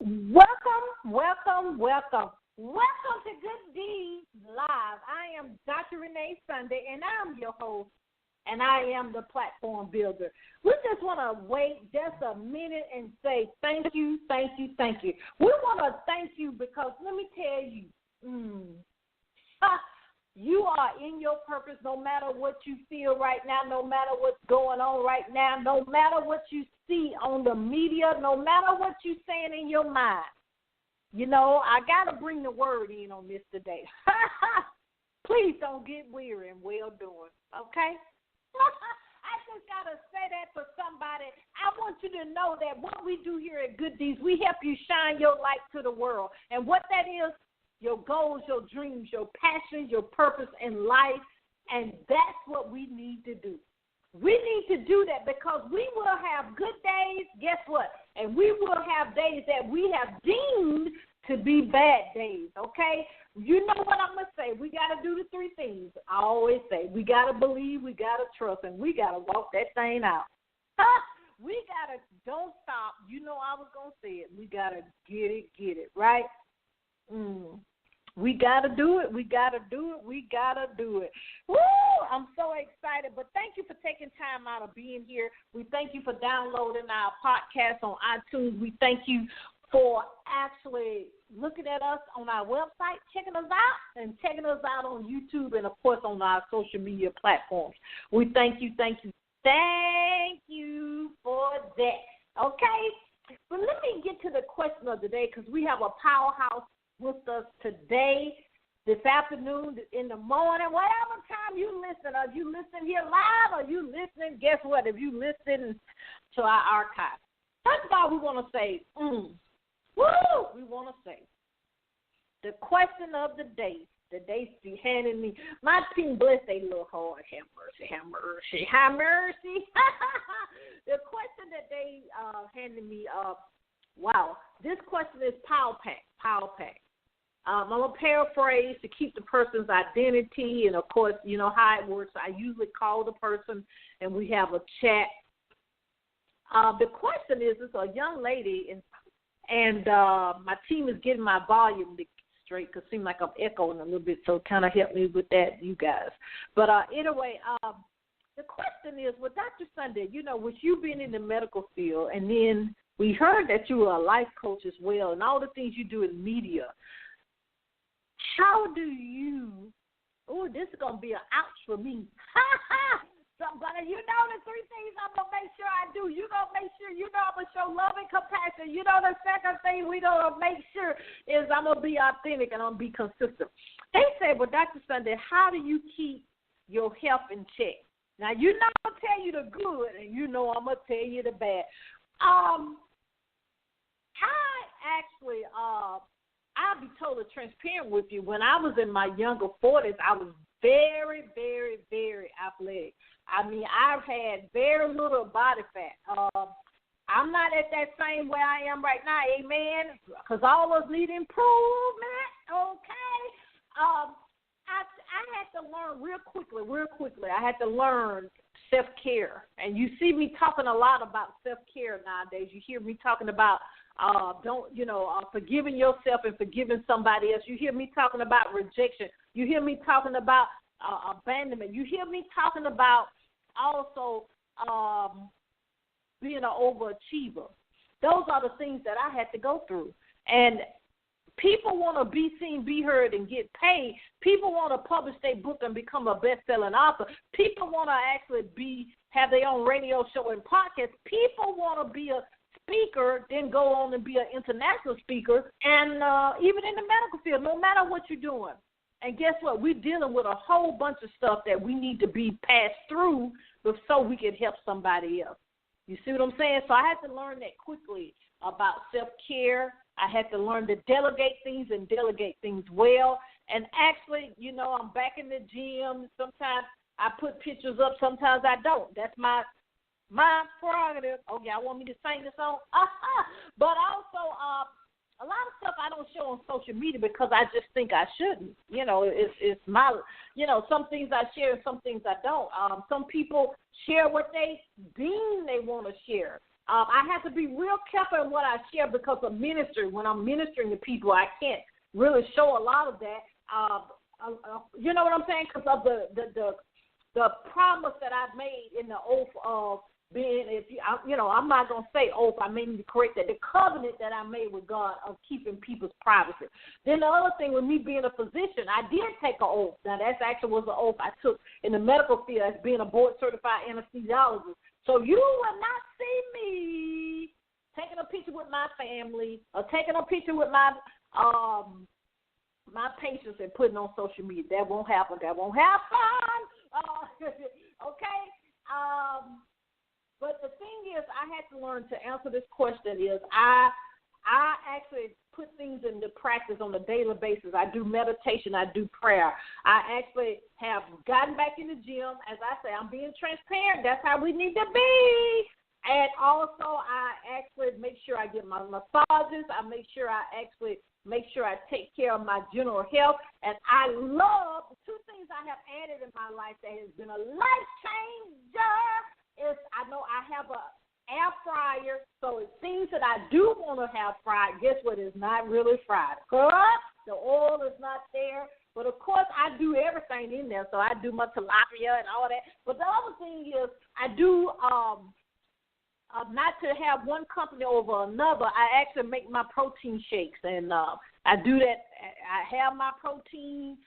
Welcome, welcome, welcome. Welcome to Good Deeds Live. I am Dr. Renee Sunday, and I'm your host, and I am the platform builder. We just want to wait just a minute and say thank you, thank you, thank you. We want to thank you because let me tell you, you are in your purpose no matter what you feel right now, no matter what's going on right now, no matter what you see on the media, no matter what you're saying in your mind. You know, I got to bring the word in on this today. Please don't get weary and well doing, okay? I just got to say that for somebody. I want you to know that what we do here at Good Deeds, we help you shine your light to the world. And what that is, your goals, your dreams, your passions, your purpose in life, and that's what we need to do. We need to do that because we will have good days, guess what? And we will have days that we have deemed to be bad days, okay? You know what I'm going to say. We got to do the three things. I always say we got to believe, we got to trust, and we got to walk that thing out. We got to don't stop. You know I was going to say it. We got to get it, right? We got to do it. We got to do it. We got to do it. Woo! I'm so excited. But thank you for taking time out of being here. We thank you for downloading our podcast on iTunes. We thank you for actually looking at us on our website, checking us out, and checking us out on YouTube and, of course, on our social media platforms. We thank you for that. Okay? But let me get to the question of the day because we have a powerhouse with us today, this afternoon, in the morning, whatever time you listen. Are you listening here live or you listening? Guess what? If you listen to our archive. First of all, we want to say, we want to say, the question of the day that they be handing me, my team bless they little heart, have mercy, have mercy, have mercy. The question that they handed me, wow, this question is Power Pack. I'm going to paraphrase to keep the person's identity, and, of course, you know how it works. I usually call the person, and we have a chat. The question is, it's a young lady, and my team is getting my volume straight because it seems like I'm echoing a little bit, so kind of help me with that, you guys. But anyway, the question is, well, Dr. Sunday, you know, with you being in the medical field, and then we heard that you were a life coach as well, and all the things you do in media. How do you, this is going to be an ouch for me. Somebody, you know the three things I'm going to make sure I do. You're going to make sure, you know, I'm going to show love and compassion. You know the second thing we're going to make sure is I'm going to be authentic and I'm going to be consistent. They say, well, Dr. Sunday, how do you keep your health in check? Now, you know I'm going to tell you the good, and you know I'm going to tell you the bad. I'll be totally transparent with you. When I was in my younger 40s, I was very, very, very athletic. I mean, I've had very little body fat. I'm not at that same way I am right now, amen, because all of us need improvement, okay? I had to learn real quickly. I had to learn self-care. And you see me talking a lot about self-care nowadays. You hear me talking about forgiving yourself and forgiving somebody else. You hear me talking about rejection. You hear me talking about abandonment. You hear me talking about also being an overachiever. Those are the things that I had to go through. And people want to be seen, be heard, and get paid. People want to publish their book and become a best-selling author. People want to actually have their own radio show and podcast. People want to be a speaker, then go on and be an international speaker, and even in the medical field, no matter what you're doing. And guess what? We're dealing with a whole bunch of stuff that we need to be passed through so we can help somebody else. You see what I'm saying? So I had to learn that quickly about self-care. I had to learn to delegate things and delegate things well. And actually, you know, I'm back in the gym. Sometimes I put pictures up. Sometimes I don't. That's my prerogative. Oh, y'all want me to sing the song? But also, a lot of stuff I don't show on social media because I just think I shouldn't. You know, it's my, you know, some things I share and some things I don't. Some people share what they deem they want to share. I have to be real careful in what I share because of ministry. When I'm ministering to people, I can't really show a lot of that. You know what I'm saying? Because of the promise that I've made in the oath of being, I'm not going to say oath. I may need to correct that. The covenant that I made with God of keeping people's privacy. Then the other thing with me being a physician, I did take an oath. Now, that actually was an oath I took in the medical field as being a board-certified anesthesiologist. So you will not see me taking a picture with my family or taking a picture with my patients and putting on social media. That won't happen. That won't happen. Okay? But the thing is, I had to learn to answer this question is I actually put things into practice on a daily basis. I do meditation. I do prayer. I actually have gotten back in the gym. As I say, I'm being transparent. That's how we need to be. And also, I actually make sure I get my massages. I make sure I take care of my general health. And I love the two things I have added in my life that has been a life changer is I know I have a air fryer, so it's things that I do want to have fried. Guess what? It's not really fried. Correct? The oil is not there. But, of course, I do everything in there. So I do my tilapia and all that. But the other thing is I do not to have one company over another. I actually make my protein shakes, and I do that. I have my protein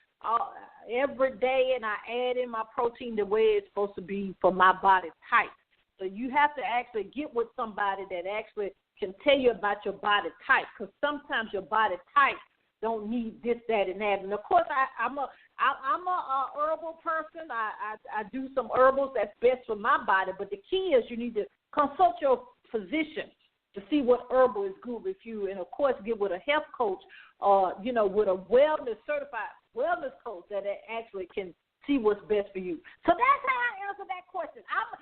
every day, and I add in my protein the way it's supposed to be for my body type. So you have to actually get with somebody that actually can tell you about your body type, because sometimes your body type don't need this, that, and that. And of course, I'm a herbal person. I do some herbals that's best for my body. But the key is you need to consult your physician to see what herbal is good with you, and of course, get with a health coach, with a certified wellness coach that actually can see what's best for you. So that's how I answer that question. I'm a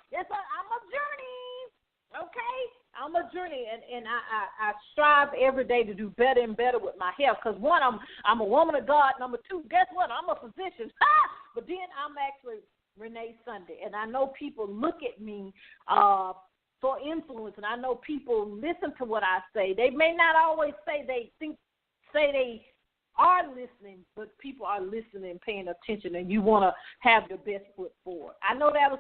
journey, okay? I'm a journey, and I strive every day to do better and better with my health. Because one, I'm a woman of God. Number two, guess what? I'm a physician. But then I'm actually Renee Sunday, and I know people look at me for influence, and I know people listen to what I say. They may not always say they are listening, but people are listening and paying attention, and you want to have the best foot forward. I know that was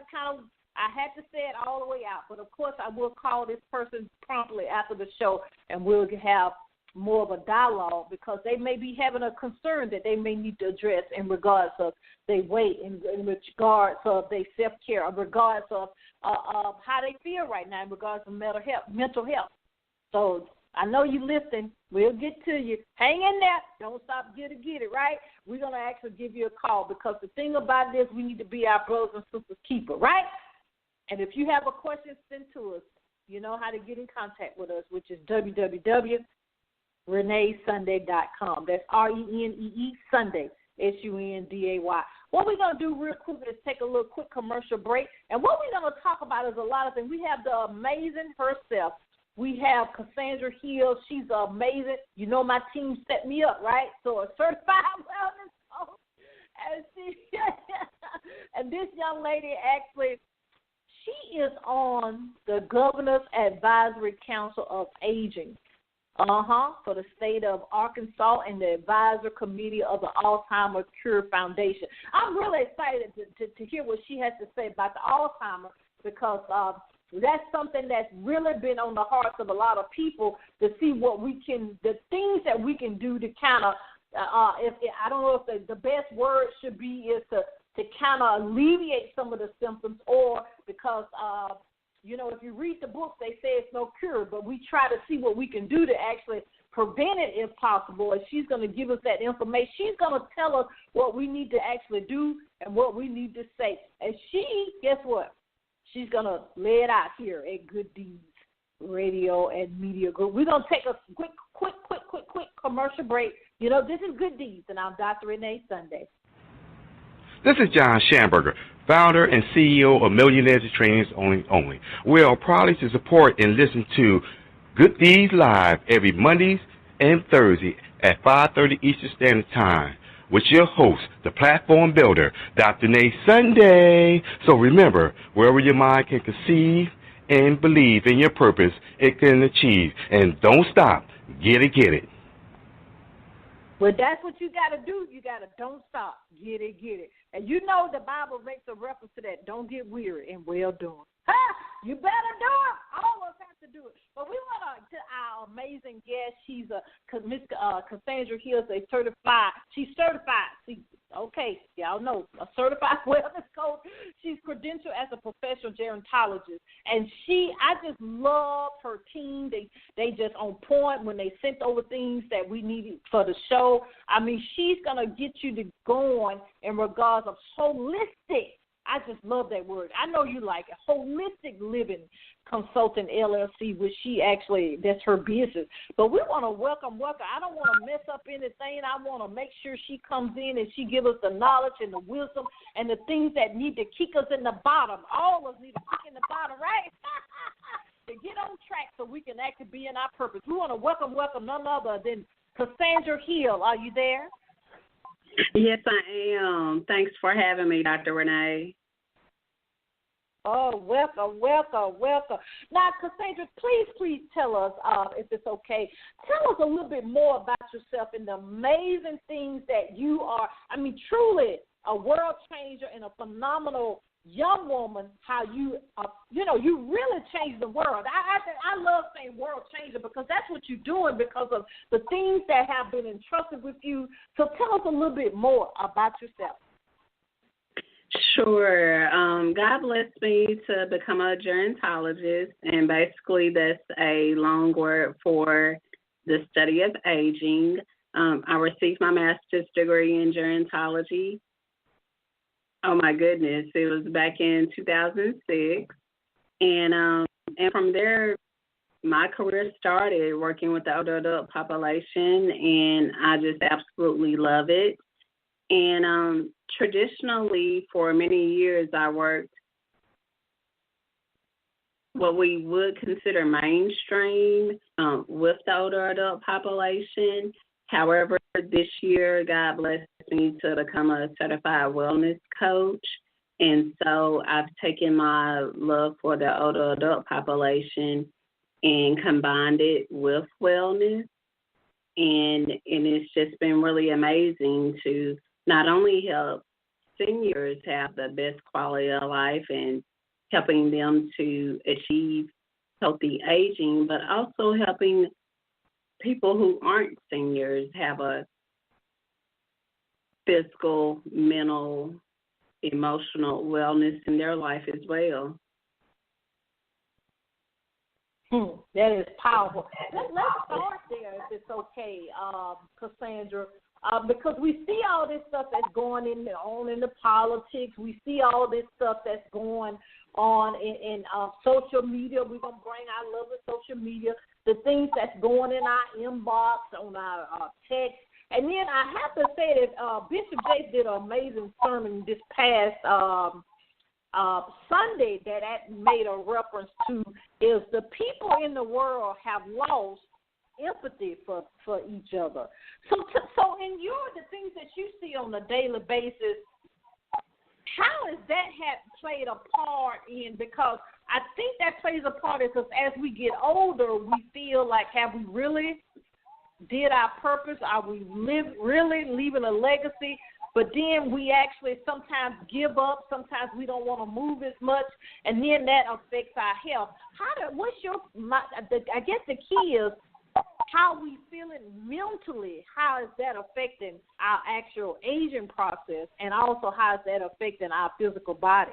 I had to say it all the way out, but of course I will call this person promptly after the show, and we'll have more of a dialogue because they may be having a concern that they may need to address in regards of their weight, in regards of their self-care, in regards of how they feel right now, in regards of mental health. So I know you listen. We'll get to you. Hang in there. Don't stop. Get it, right? We're going to actually give you a call because the thing about this, we need to be our brothers and sisters keeper, right? And if you have a question, send to us. You know how to get in contact with us, which is www.reneesunday.com. That's RENEE Sunday, SUNDAY. What we're going to do real quick is take a little quick commercial break. And what we're going to talk about is a lot of things. We have the amazing herself. We have Cassandra Hill. She's amazing. You know my team set me up, right? So a certified wellness coach. And this young lady actually, she is on the Governor's Advisory Council of Aging, for the state of Arkansas and the Advisory Committee of the Alzheimer Cure Foundation. I'm really excited to hear what she has to say about the Alzheimer because that's something that's really been on the hearts of a lot of people to see the things that we can do to kind of, I don't know if the best word should be is to kind of alleviate some of the symptoms or because, if you read the book, they say it's no cure, but we try to see what we can do to actually prevent it if possible. And she's going to give us that information. She's going to tell us what we need to actually do and what we need to say. And guess what? She's going to lay it out here at Good Deeds Radio and Media Group. We're going to take a quick commercial break. This is Good Deeds, and I'm Dr. Renee Sunday. This is John Schamberger, founder and CEO of Millionaires Trainings Only. We are proud to support and listen to Good Deeds Live every Mondays and Thursday at 5:30 Eastern Standard Time with your host, the platform builder, Dr. Renee Sunday. So remember, wherever your mind can conceive and believe in your purpose, it can achieve. And don't stop. Get it, get it. Well, that's what you got to do. You got to don't stop. Get it, get it. And you know the Bible makes a reference to that. Don't get weary in well doing. You better do it. All of us have to do it. But we want to our amazing guest. She's Miss Cassandra Hill, she's certified. Okay, y'all know, a certified wellness coach. She's credentialed as a professional gerontologist. And I just love her team. They just on point when they sent over things that we needed for the show. I mean, she's going to get you to going in regards of holistic. I just love that word. I know you like it. Holistic Living Consulting LLC, which that's her business. But we want to welcome. I don't want to mess up anything. I want to make sure she comes in and she gives us the knowledge and the wisdom and the things that need to kick us in the bottom. All of us need to kick in the bottom, right? To get on track so we can actually be in our purpose. We want to welcome none other than Cassandra Hill. Are you there? Yes, I am. Thanks for having me, Dr. Renee. Oh, welcome. Now, Cassandra, please tell us, if it's okay, tell us a little bit more about yourself and the amazing things that you are. I mean, truly a world changer and a phenomenal young woman, how you really changed the world. I love saying world changer because that's what you're doing because of the things that have been entrusted with you. So tell us a little bit more about yourself. Sure. God blessed me to become a gerontologist, and basically that's a long word for the study of aging. I received my master's degree in gerontology. Oh, my goodness. It was back in 2006. And from there, my career started working with the older adult population, and I just absolutely love it. And traditionally, for many years, I worked what we would consider mainstream with the older adult population. However, this year, God blessed me to become a certified wellness coach. And so I've taken my love for the older adult population and combined it with wellness. And it's just been really amazing to not only help seniors have the best quality of life and helping them to achieve healthy aging, but also helping people who aren't seniors have a physical, mental, emotional wellness in their life as well. That is powerful. Let's start there, if it's okay, Cassandra, because we see all this stuff that's going on in the politics. We see all this stuff that's going on in social media. We're going to bring our love of social media, the things that's going in our inbox, on our text. And then I have to say that Bishop J did an amazing sermon this past Sunday that made a reference to is the people in the world have lost empathy for each other. So in the things that you see on a daily basis, how has that played a part in? Because I think that plays a part because as we get older, we feel like, have we really did our purpose? Are we really leaving a legacy? But then we actually sometimes give up. Sometimes we don't want to move as much, and then that affects our health. I guess the key is how we feeling mentally. How is that affecting our actual aging process, and also how is that affecting our physical body?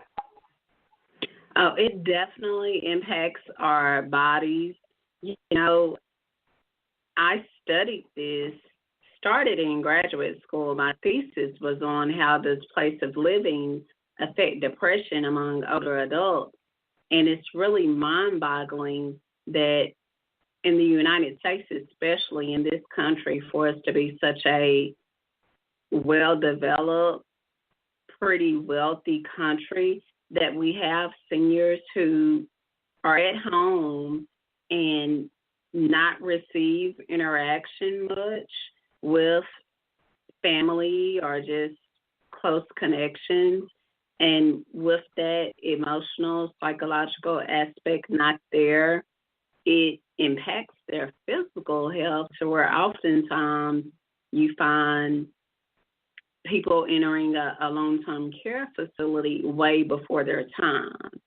Oh, it definitely impacts our bodies. You know, I studied this. Started in graduate school. My thesis was on how does place of living affect depression among older adults. And it's really mind-boggling that in the United States, especially in this country, for us to be such a well-developed, pretty wealthy country, that we have seniors who are at home and not receive interaction much with family or just close connections. And with that emotional, psychological aspect not there, it impacts their physical health to where oftentimes you find people entering a long-term care facility way before their time.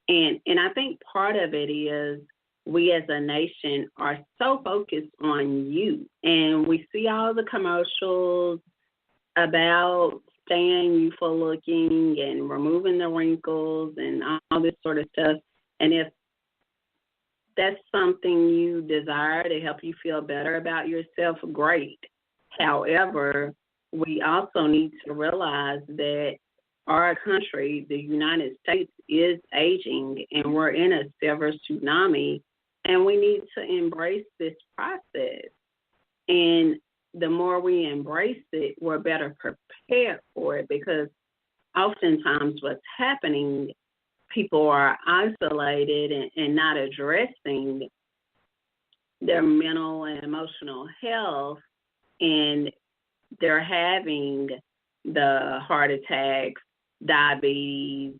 And I think part of it is we as a nation are so focused on youth, and we see all the commercials about staying youthful looking and removing the wrinkles and all this sort of stuff. And if that's something you desire to help you feel better about yourself, great. However, we also need to realize that our country, the United States, is aging, and we're in a silver tsunami, and we need to embrace this process. And the more we embrace it, we're better prepared for it, because oftentimes what's happening, people are isolated and not addressing their mental and emotional health, and they're having the heart attacks, diabetes,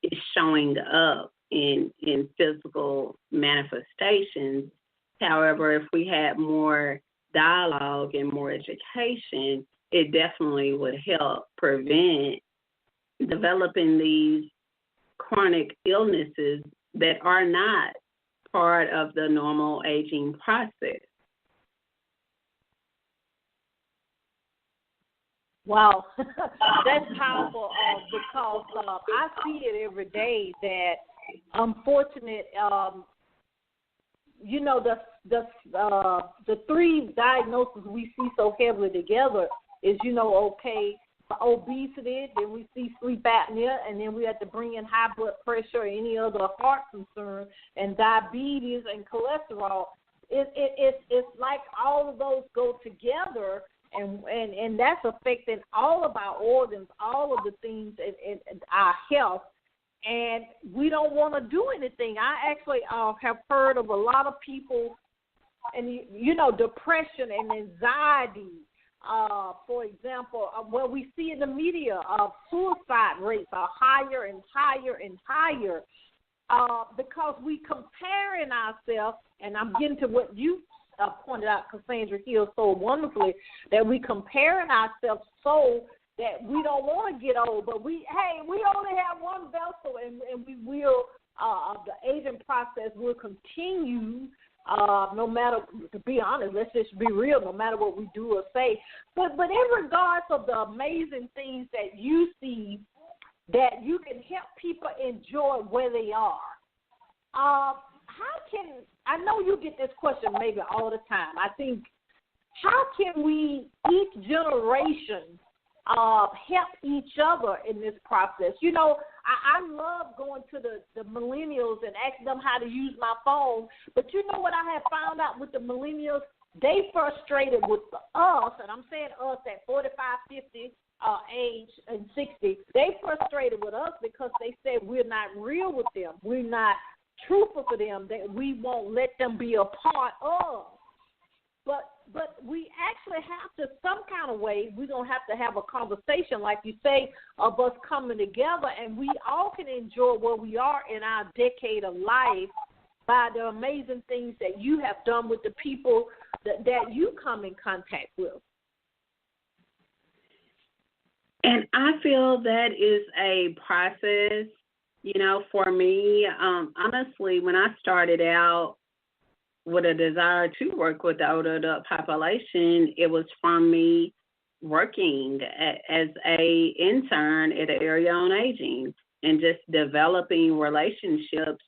it's showing up in physical manifestations. However, if we had more dialogue and more education, it definitely would help prevent developing these chronic illnesses that are not part of the normal aging process. Wow, that's powerful because I see it every day that, unfortunate, the three diagnoses we see so heavily together is, obesity, then we see sleep apnea, and then we have to bring in high blood pressure or any other heart concern, and diabetes and cholesterol. It's like all of those go together. And that's affecting all of our organs, all of the things in our health, and we don't want to do anything. I actually have heard of a lot of people, and depression and anxiety. For example, where we see in the media, suicide rates are higher and higher and higher because we comparing ourselves, and I'm getting to what you pointed out, Cassandra Hill, so wonderfully, that we comparing ourselves so that we don't want to get old, but we only have one vessel, and we will, the aging process will continue, no matter, to be honest, let's just be real, no matter what we do or say. But in regards of the amazing things that you see that you can help people enjoy where they are, I know you get this question maybe all the time. I think, how can we, each generation, help each other in this process? I love going to the millennials and asking them how to use my phone, but you know what I have found out with the millennials? They frustrated with us, and I'm saying us at 45, 50 age and 60. They frustrated with us because they said we're not real with them. We're not truthful for them, that we won't let them be a part of. But we actually have to, some kind of way, we're going to have a conversation, like you say, of us coming together, and we all can enjoy where we are in our decade of life by the amazing things that you have done with the people that you come in contact with. And I feel that is a process. For me, honestly, when I started out with a desire to work with the older adult population, it was from me working as a intern at an area on aging and just developing relationships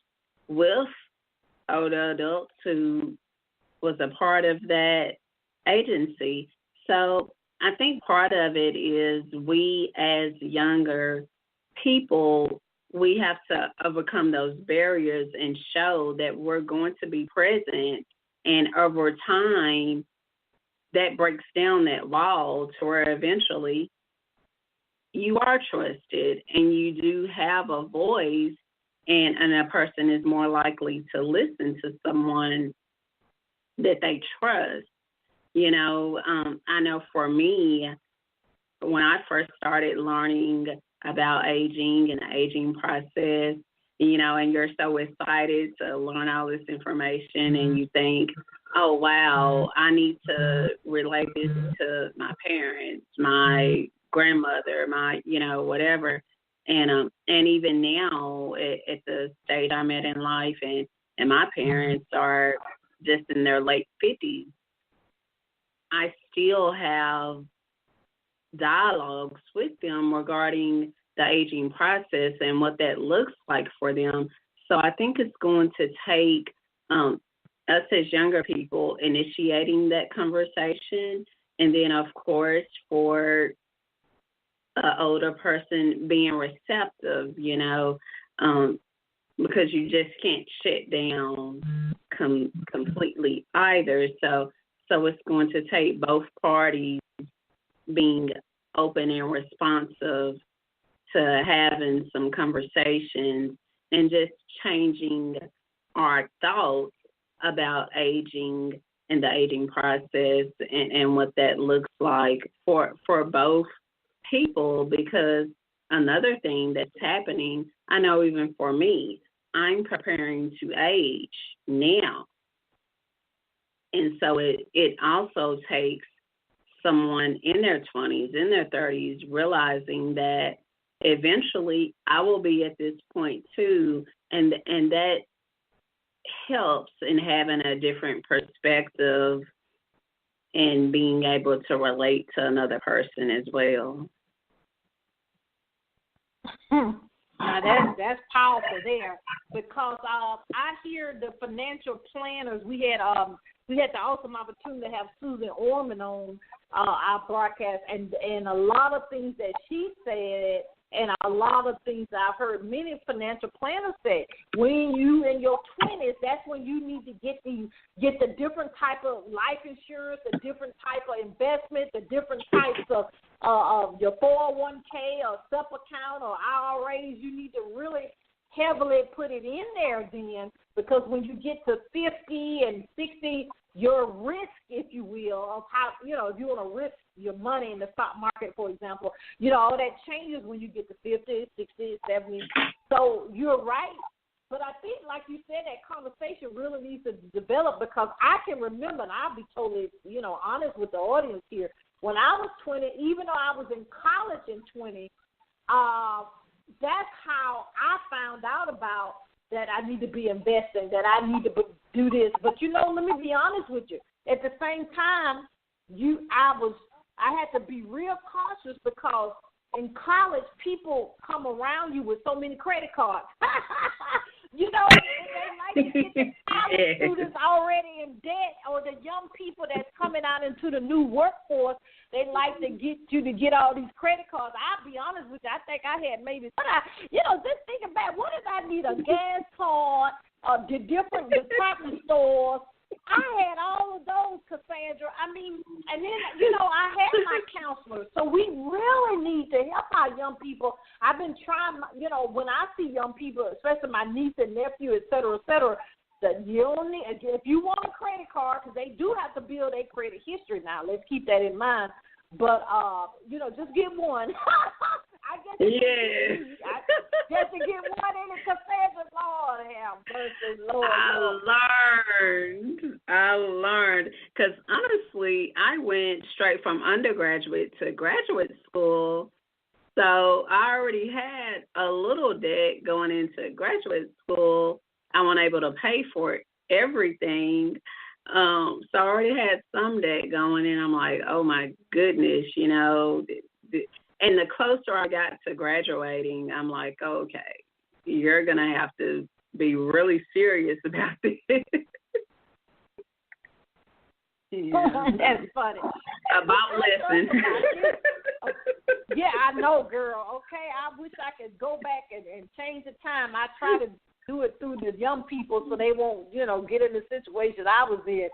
with older adults who was a part of that agency. So I think part of it is we as younger people, we have to overcome those barriers and show that we're going to be present. And over time, that breaks down that wall to where eventually you are trusted and you do have a voice, and a person is more likely to listen to someone that they trust. I know for me, when I first started learning about aging and the aging process, and you're so excited to learn all this information, and you think, oh, wow, I need to relate this to my parents, my grandmother, my, whatever. And even now at the stage I'm at in life, and my parents are just in their late 50s, I still have dialogues with them regarding the aging process and what that looks like for them. So I think it's going to take us as younger people initiating that conversation, and then, of course, for an older person being receptive, because you just can't shut down completely either. So it's going to take both parties being open and responsive to having some conversations and just changing our thoughts about aging and the aging process and what that looks like for both people. Because another thing that's happening, I know even for me, I'm preparing to age now. And so it also takes someone in their 20s, in their 30s, realizing that eventually I will be at this point too, and that helps in having a different perspective and being able to relate to another person as well. Now that's powerful there, because I hear the financial planners. We had the awesome opportunity to have Susan Orman on our broadcast, and a lot of things that she said, and a lot of things I've heard many financial planners say. When you in your 20s, that's when you need to get the different type of life insurance, the different type of investment, the different types of your 401k or SEP account or IRAs. You need to really heavily put it in there then, because when you get to 50 and 60, your risk, if you will, of how, if you want to risk your money in the stock market, for example, all that changes when you get to 50, 60, 70. So you're right. But I think, like you said, that conversation really needs to develop, because I can remember, and I'll be totally, honest with the audience here, when I was 20, even though I was in college in 20, that's how I found out about that I need to be investing, that I need to do this. But, let me be honest with you. At the same time, I had to be real cautious, because in college, people come around you with so many credit cards. They like to get the college students already in debt, or the young people that's coming out into the new workforce, they like to get you to get all these credit cards. I'll be honest with you, I think I had maybe, just thinking back, what if I need a gas card, the different department stores? I had all of those, Cassandra. I mean, and then, I had my counselor. So we really need to help our young people. I've been trying, when I see young people, especially my niece and nephew, et cetera, that you only, if you want a credit card, because they do have to build a credit history now. Let's keep that in mind. But, just get one. I guess just to get one in it, Cassandra, Lord have mercy, Lord. I learned, because honestly, I went straight from undergraduate to graduate school, so I already had a little debt going into graduate school. I wasn't able to pay for everything, so I already had some debt going, and I'm like, oh my goodness, and the closer I got to graduating, I'm like, okay, you're going to have to be really serious about this. That's funny. About listen. Yeah, I know, girl. Okay, I wish I could go back and change the time. I try to do it through the young people so they won't, get in the situation I was in.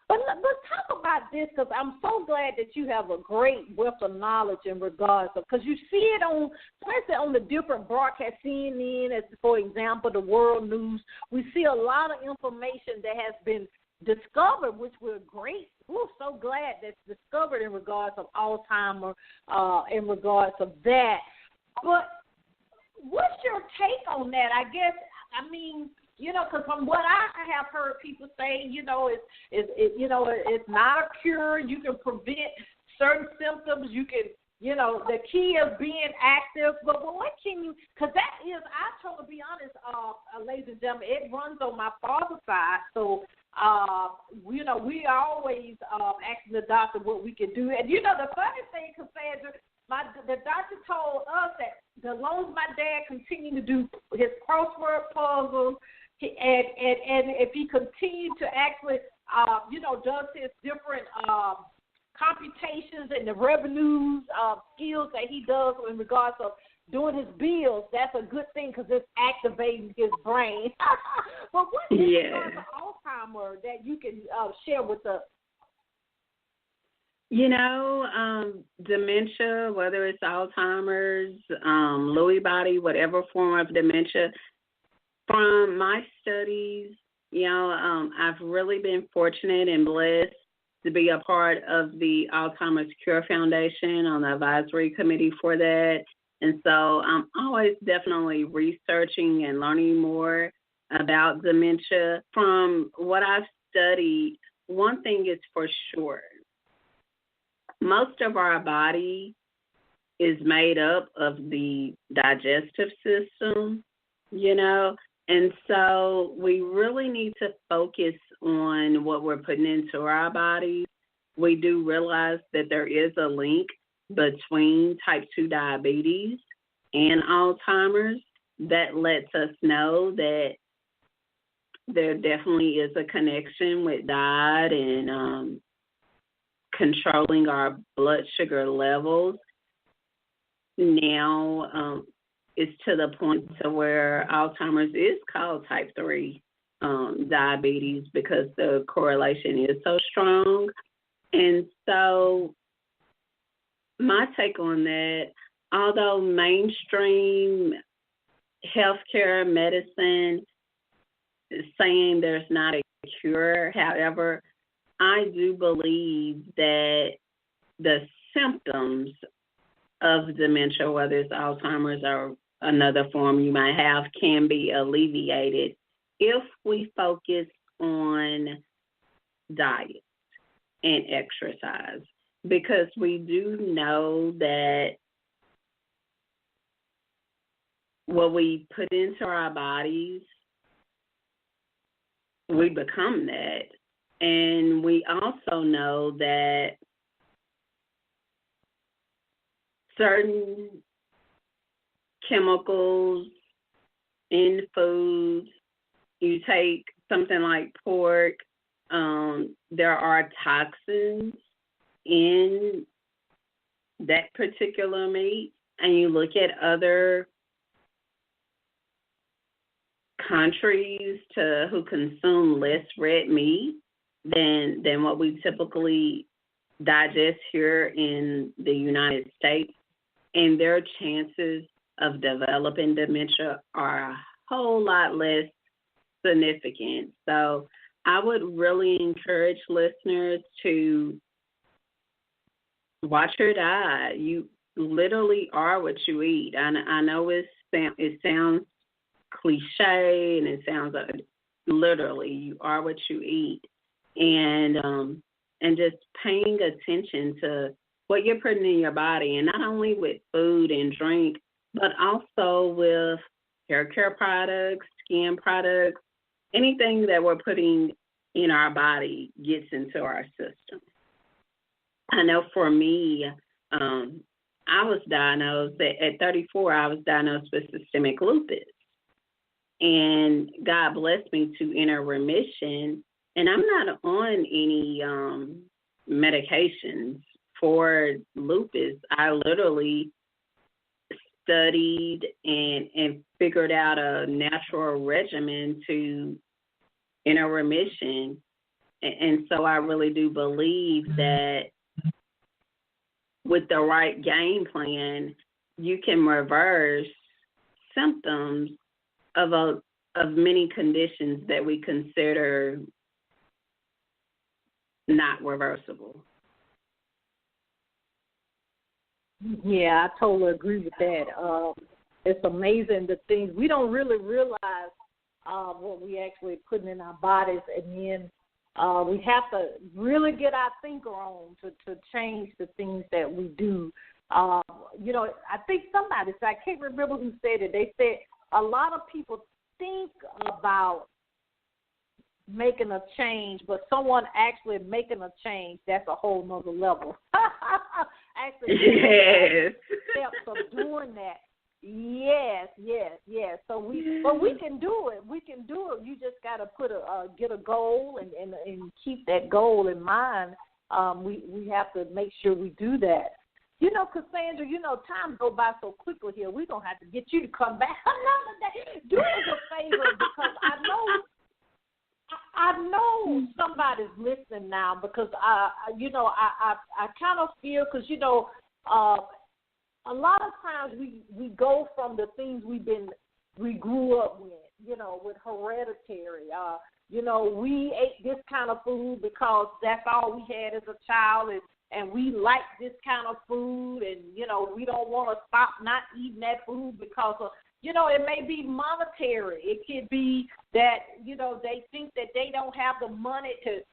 But let's talk about this, because I'm so glad that you have a great wealth of knowledge in regards of, because you see it on, especially on the different broadcasts, CNN, as for example, the World News. We see a lot of information that has been discovered, which we're great. We're so glad that's discovered in regards of Alzheimer, in regards of that. But what's your take on that? I guess, I mean, you know, because from what I have heard people say, you know, it's not a cure. You can prevent certain symptoms. You can, you know, the key is being active. But what can you? Because that is, I told to be honest, ladies and gentlemen, it runs on my father's side. So, you know, we are always asking the doctor what we can do. And you know, the funny thing, Cassandra, the doctor told us that as long as my dad continued to do his crossword puzzles, and if he continued to actually, you know, does his different computations and the revenues skills that he does in regards of doing his bills, that's a good thing because it's activating his brain. But what is Alzheimer that you can share with us? You know, dementia, whether it's Alzheimer's, Lewy body, whatever form of dementia, from my studies, you know, I've really been fortunate and blessed to be a part of the Alzheimer's Cure Foundation on the advisory committee for that. And so I'm always definitely researching and learning more about dementia. From what I've studied, one thing is for sure. Most of our body is made up of the digestive system, you know, and so we really need to focus on what we're putting into our bodies. We do realize that there is a link between type 2 diabetes and Alzheimer's that lets us know that there definitely is a connection with diet and controlling our blood sugar levels. Now, it's to the point to where Alzheimer's is called type 3 diabetes because the correlation is so strong. And so my take on that, although mainstream healthcare medicine is saying there's not a cure, however, I do believe that the symptoms of dementia, whether it's Alzheimer's or another form you might have, can be alleviated if we focus on diet and exercise, because we do know that what we put into our bodies, we become that. And we also know that certain chemicals in foods, you take something like pork, there are toxins in that particular meat, and you look at other countries who consume less red meat than what we typically digest here in the United States, and their chances of developing dementia are a whole lot less significant. So I would really encourage listeners to watch your diet. You literally are what you eat. I know it sounds cliche and it sounds like literally you are what you eat. And just paying attention to what you're putting in your body, and not only with food and drink, but also with hair care products, skin products, anything that we're putting in our body gets into our system. I know for me, I was diagnosed at 34, I was diagnosed with systemic lupus. And God blessed me to enter remission. And I'm not on any medications for lupus. I literally studied and figured out a natural regimen to enter remission. And so I really do believe that with the right game plan, you can reverse symptoms of many conditions that we consider not reversible. Yeah, I totally agree with that. It's amazing the things we don't really realize what we actually putting in our bodies, and then we have to really get our thinker on to change the things that we do. You know, I think somebody said, I can't remember who said it. They said a lot of people think about making a change, but someone actually making a change, that's a whole nother level. Actually, yes. steps of doing that. Yes. So we can do it. We can do it. You just got to get a goal and keep that goal in mind. We have to make sure we do that. You know, Cassandra, time go by so quickly here. We're going to have to get you to come back another day. Do us a favor, because I know somebody's listening now, because I kind of feel, because, a lot of times we go from the things we grew up with, with hereditary. We ate this kind of food because that's all we had as a child, and we like this kind of food, and, we don't want to stop not eating that food because of, it may be monetary. It could be that, they think that they don't have the money to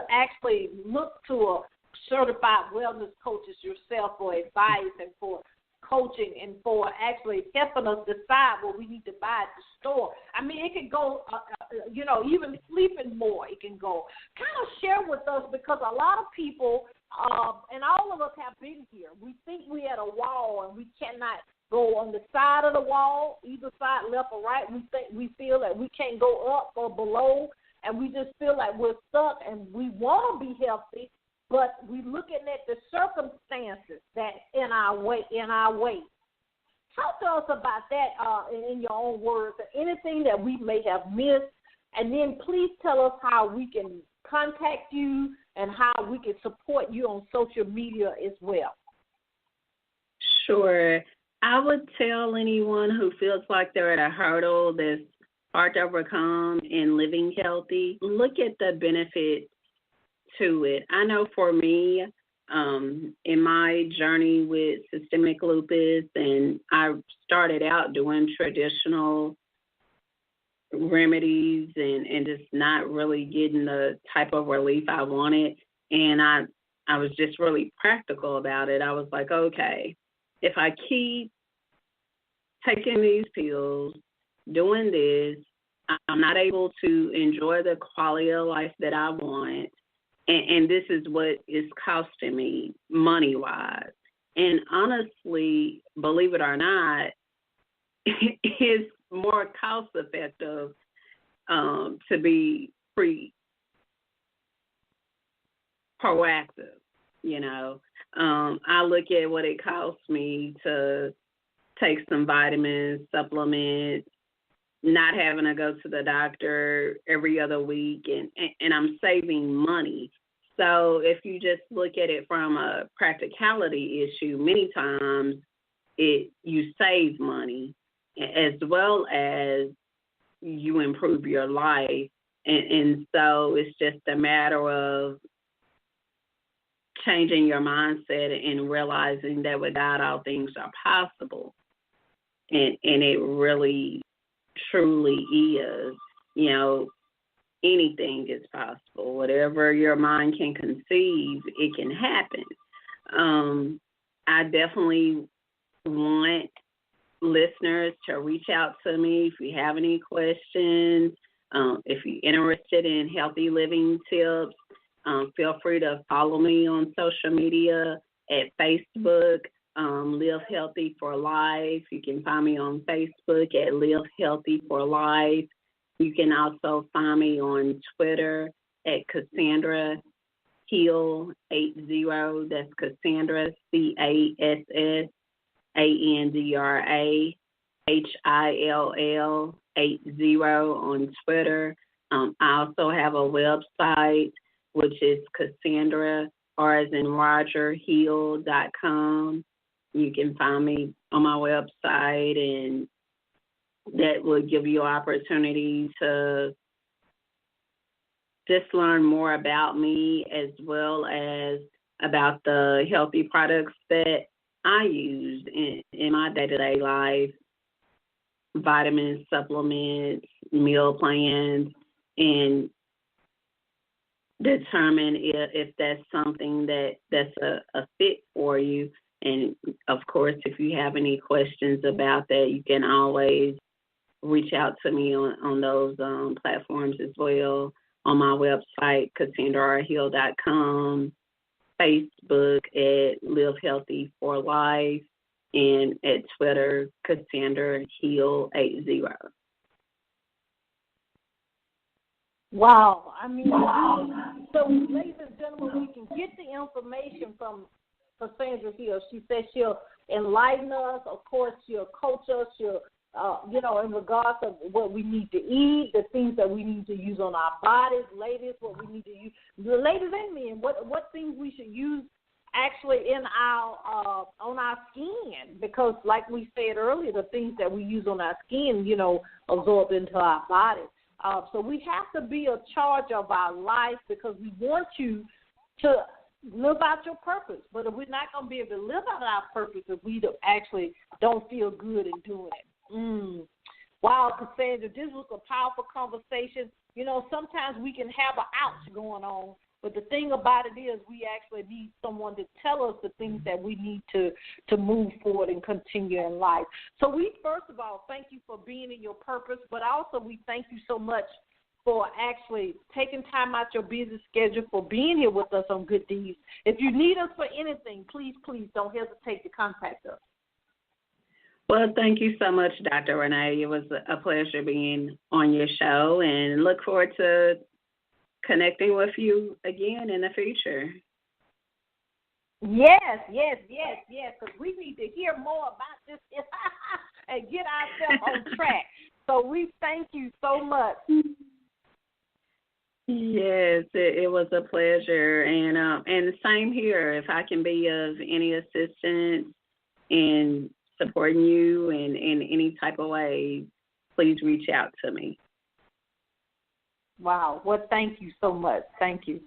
actually look to a certified wellness coaches yourself for advice and for coaching and for actually helping us decide what we need to buy at the store. I mean, it can go, even sleeping more, it can go. Kind of share with us, because a lot of people, and all of us have been here, we think we at a wall and we cannot go on the side of the wall, either side, left or right. We feel that we can't go up or below, and we just feel like we're stuck, and we want to be healthy, but we're looking at the circumstances that in our way. Talk to us about that in your own words, anything that we may have missed, and then please tell us how we can contact you and how we can support you on social media as well. Sure. I would tell anyone who feels like they're at a hurdle that's hard to overcome in living healthy, look at the benefit to it. I know for me, in my journey with systemic lupus, and I started out doing traditional remedies and just not really getting the type of relief I wanted. And I was just really practical about it. I was like, okay, if I keep taking these pills, doing this, I'm not able to enjoy the quality of life that I want. And this is what is costing me money-wise. And honestly, believe it or not, it's more cost-effective to be proactive, I look at what it costs me to take some vitamins, supplements, not having to go to the doctor every other week, and I'm saving money. So if you just look at it from a practicality issue, many times you save money as well as you improve your life. And so it's just a matter of changing your mindset and realizing that with God, all things are possible. And it really truly is, anything is possible. Whatever your mind can conceive, it can happen. I definitely want listeners to reach out to me if you have any questions. If you're interested in healthy living tips, feel free to follow me on social media at Facebook. Live Healthy for Life. You can find me on Facebook at Live Healthy for Life. You can also find me on Twitter at Cassandra Hill 80. That's Cassandra, CASSANDRA HILL 80 on Twitter. I also have a website, which is Cassandra, or as in RogerHill.com. You can find me on my website, and that will give you opportunity to just learn more about me, as well as about the healthy products that I use in my day-to-day life, vitamins, supplements, meal plans, and determine if that's something that's a fit for you. And, of course, if you have any questions about that, you can always reach out to me on those platforms as well, on my website, CassandraHill.com, Facebook at Live Healthy for Life, and at Twitter, Cassandra Hill 80. Wow. I mean, so ladies and gentlemen, we can get the information from Cassandra Hill. She says she'll enlighten us. Of course, she'll coach us. She'll, in regards to what we need to eat, the things that we need to use on our bodies. Ladies, what we need to use. The ladies and men, what things we should use actually in our on our skin, because like we said earlier, the things that we use on our skin, absorb into our body. So we have to be in charge of our life, because we want you to live out your purpose. But if we're not going to be able to live out our purpose if we don't feel good in doing it. Wow, Cassandra, this was a powerful conversation. Sometimes we can have an ouch going on, but the thing about it is we actually need someone to tell us the things that we need to move forward and continue in life. So we, first of all, thank you for being in your purpose, but also we thank you so much for actually taking time out your busy schedule, for being here with us on Good Deeds. If you need us for anything, please don't hesitate to contact us. Well, thank you so much, Dr. Renee. It was a pleasure being on your show, and look forward to connecting with you again in the future. Yes, because we need to hear more about this and get ourselves on track. So we thank you so much. Yes, it was a pleasure, and same here. If I can be of any assistance in supporting you in any type of way, please reach out to me. Wow. Well, thank you so much. Thank you.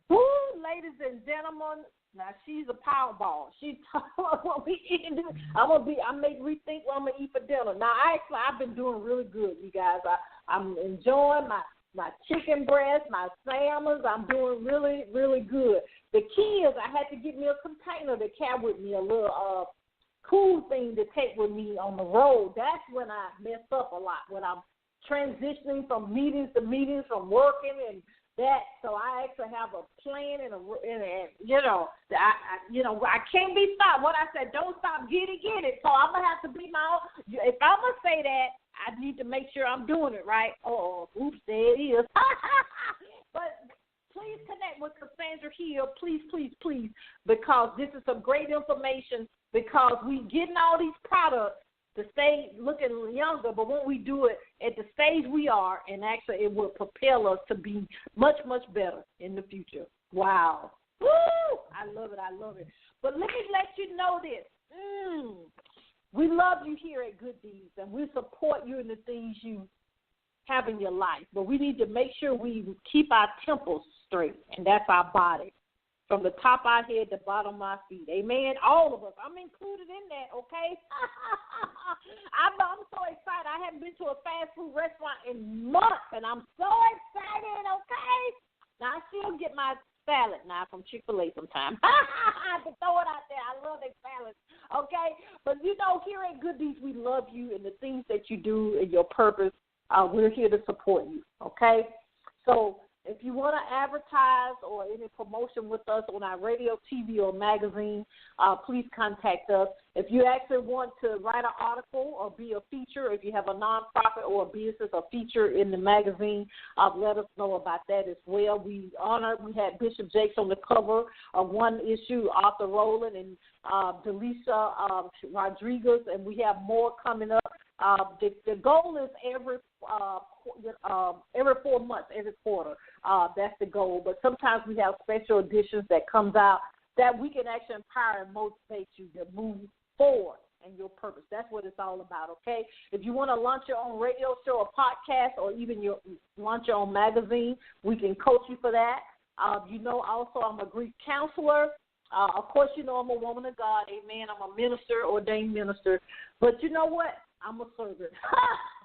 Woo, ladies and gentlemen. Now she's a powerball. She told us what we eating. I may rethink what I'm gonna eat for dinner. Now, I've been doing really good, you guys. I'm enjoying my chicken breast, my salmons. I'm doing really, really good. The key is I had to get me a container to carry with me, a little cool thing to take with me on the road. That's when I mess up a lot, when I'm transitioning from meetings to meetings, from working and that. So I actually have a plan and I can't be stopped. What I said, don't stop, get it. So I'm gonna have to be my own. If I'm gonna say that, I need to make sure I'm doing it right. Oh, oops, there it is. But please connect with Cassandra Hill, please, because this is some great information. Because we getting all these products to stay looking younger, but when we do it at the stage we are, and actually it will propel us to be much, much better in the future. Wow. Woo! I love it. But let me let you know this. We love you here at Good Deeds, and we support you in the things you have in your life. But we need to make sure we keep our temples straight, and that's our body. From the top of our head to the bottom of our feet. Amen? All of us. I'm included in that, okay? I'm so excited. I haven't been to a fast food restaurant in months, and I'm so excited, okay? Now, I still get my salad now from Chick-fil-A sometimes. I have to throw it out there. I love their salad, okay? But, here at Good Deeds, we love you and the things that you do and your purpose. We're here to support you, okay? So, if you want to advertise or any promotion with us on our radio, TV, or magazine, please contact us. If you actually want to write an article or be a feature, if you have a nonprofit or a business, a feature in the magazine, let us know about that as well. We had Bishop Jakes on the cover of one issue, Arthur Rowland and Delisa Rodriguez, and we have more coming up. The goal is every 4 months, every quarter. That's the goal. But sometimes we have special editions that comes out that we can actually empower and motivate you to move forward in your purpose. That's what it's all about, okay? If you want to launch your own radio show or podcast or even launch your own magazine, we can coach you for that. Also I'm a grief counselor. Of course, I'm a woman of God. Amen. I'm a minister, ordained minister. But you know what? I'm a servant.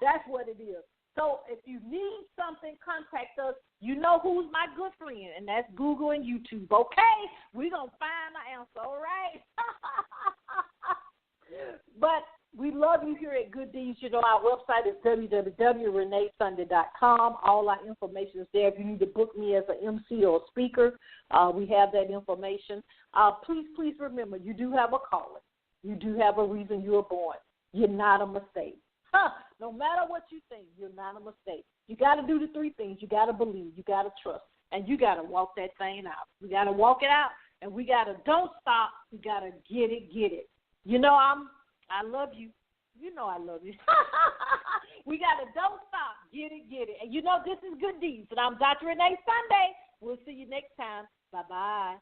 That's what it is. So if you need something, contact us. You know who's my good friend, and that's Google and YouTube. Okay? We're going to find the answer, all right? But we love you here at Good Deeds. Our website is www.reneesunday.com. All our information is there. If you need to book me as an MC or a speaker, we have that information. Please remember, you do have a calling. You do have a reason you were born. You're not a mistake. No matter what you think, you're not a mistake. You got to do the three things. You got to believe. You got to trust. And you got to walk that thing out. We got to walk it out, and we got to don't stop. We got to get it. I love you. I love you. We got to don't stop. Get it. And this is Good Deeds. And I'm Dr. Renee Sunday. We'll see you next time. Bye-bye.